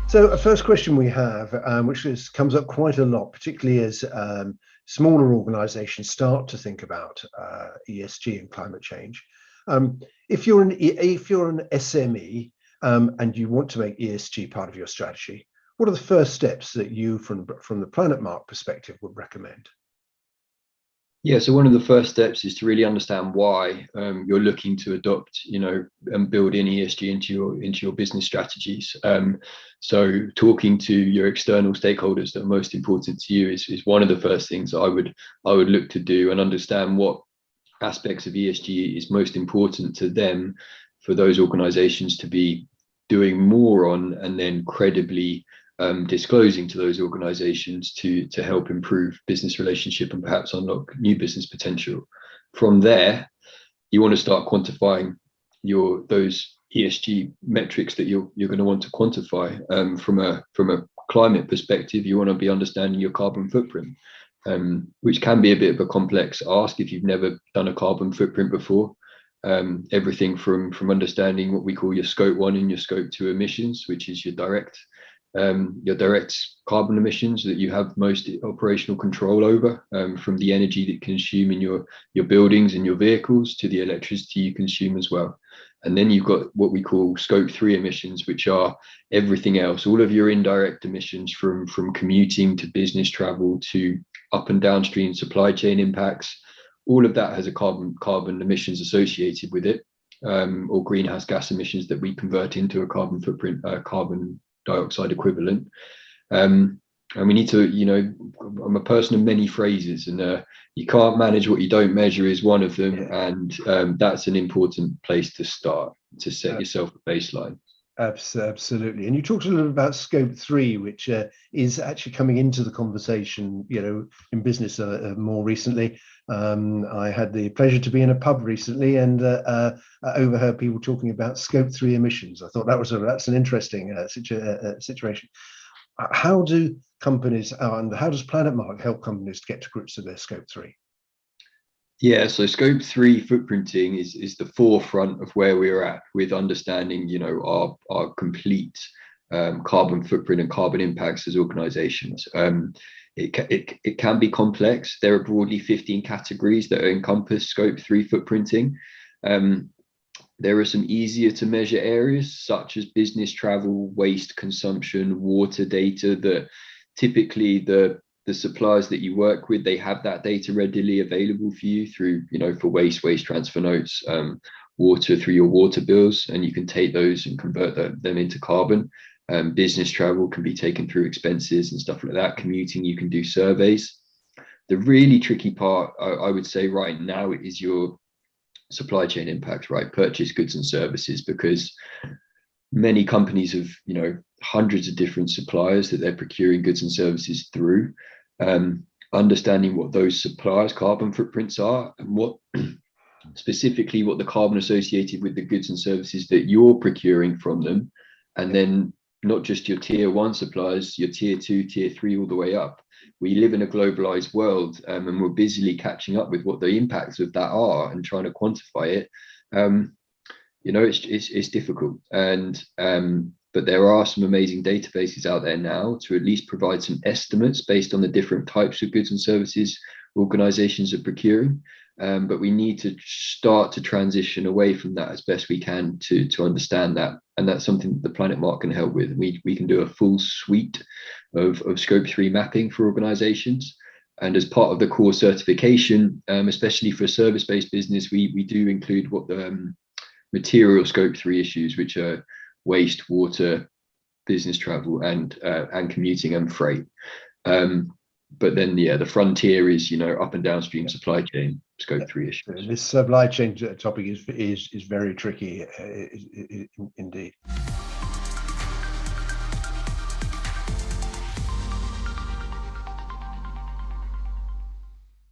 So a first question we have, comes up quite a lot, particularly as smaller organisations start to think about ESG and climate change. If you're an SME and you want to make ESG part of your strategy, what are the first steps that you, from the Planet Mark perspective, would recommend? Yeah, so one of the first steps is to really understand why you're looking to adopt, and build in ESG into your business strategies. So talking to your external stakeholders that are most important to you is one of the first things I would look to do, and understand what aspects of ESG is most important to them, for those organizations to be doing more on, and then credibly disclosing to those organizations to help improve business relationship and perhaps unlock new business potential. From there, you want to start quantifying those ESG metrics that you're going to want to quantify. From a climate perspective, you want to be understanding your carbon footprint, which can be a bit of a complex ask if you've never done a carbon footprint before. Everything from understanding what we call your scope 1 and your scope 2 emissions, which is your direct carbon emissions that you have most operational control over, from the energy that you consume in your buildings and your vehicles, to the electricity you consume as well. And then you've got what we call scope 3 emissions, which are everything else, all of your indirect emissions, from commuting to business travel to up and downstream supply chain impacts. All of that has a carbon emissions associated with it, or greenhouse gas emissions that we convert into a carbon footprint, carbon dioxide equivalent. And we need to, I'm a person of many phrases, and you can't manage what you don't measure is one of them. And that's an important place to start, to set yourself a baseline. Absolutely. And you talked a little about scope 3, which is actually coming into the conversation, in business more recently. I had the pleasure to be in a pub recently, and overheard people talking about scope 3 emissions. I thought that's an interesting situation. How do companies, and how does Planet Mark help companies to get to grips with their scope 3? Yeah, so scope 3 footprinting is the forefront of where we're at with understanding, our complete carbon footprint and carbon impacts as organizations. It can be complex. There are broadly 15 categories that encompass scope 3 footprinting. There are some easier to measure areas, such as business travel, waste consumption, water data, that typically the suppliers that you work with, they have that data readily available for you through, for waste transfer notes, water through your water bills, and you can take those and convert them into carbon. Business travel can be taken through expenses and stuff like that. Commuting, you can do surveys. The really tricky part, I would say right now, is your supply chain impact, right? Purchase goods and services, because many companies have, hundreds of different suppliers that they're procuring goods and services through. Understanding what those suppliers' carbon footprints are, and what specifically what the carbon associated with the goods and services that you're procuring from them, and then not just your tier 1 suppliers, your tier 2, tier 3, all the way up. We live in a globalized world, and we're busily catching up with what the impacts of that are and trying to quantify it. It's difficult, but there are some amazing databases out there now to at least provide some estimates based on the different types of goods and services organizations are procuring. But we need to start to transition away from that as best we can to understand that. And that's something that the Planet Mark can help with. We can do a full suite of scope 3 mapping for organizations. And as part of the core certification, especially for service-based business, we do include what the material scope 3 issues, which are waste, water, business travel, and commuting and freight. But then, the frontier is, up and downstream supply chain scope 3 issues. This supply chain topic is very tricky indeed.